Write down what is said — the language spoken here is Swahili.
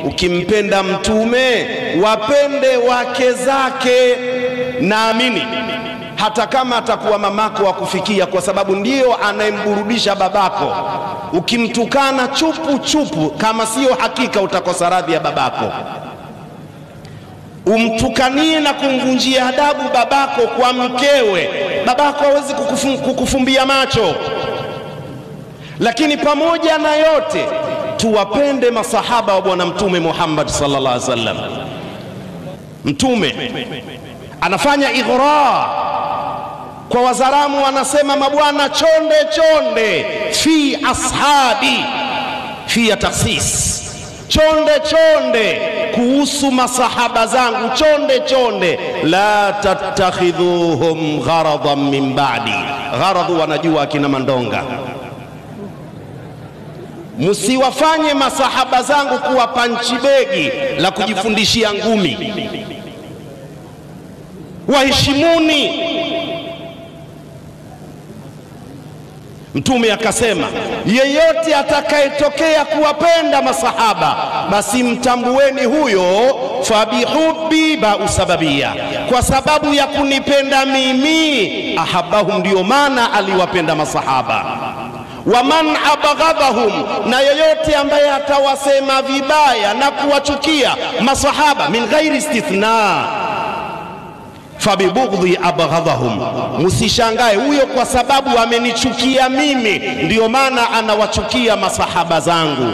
ukimpenda mtume wapende wake zake. Naamini hata kama atakuwa mamako wa kufikia, kwa sababu ndio anayemburudisha babako. Ukimtukana chupu chupu, kama sio hakika utakosa radhi ya babako. Umtukanie na kumvunjia adabu babako kwa mkewe, babako hawezi kukufumbia macho. Lakini pamoja na yote, tuwapende masahaba wa bwana mtume Muhammad sallallahu alaihi wasallam. Mtume anafanya ighra kwa Wazaramu, wanasema mabwana chonde chonde fi ashabi fi takhsis, chonde chonde kuhusu masahaba zangu, chonde chonde. La tattakhidhuhum gharadan min ba'di, gharadhu wanajua akina Mandonga. Msiwafanye masahaba zangu kuwa panchibegi la kujifundishia ngumi. Waheshimuni. Mtume akasema yeyote atakayetokea kuwapenda masahaba, basi mtambueni huyo fabihubbi bausababia, kwa sababu ya kunipenda mimi. Ahabahum, ndio maana aliwapenda masahaba. Waman abaghadhahum, na yeyote ambaye atawasema vibaya na kuwachukia masahaba min ghairi istithna, fabibughdhi abaghadhahum, msishangae huyo kwa sababu amenichukia mimi ndio maana anawachukia masahaba zangu.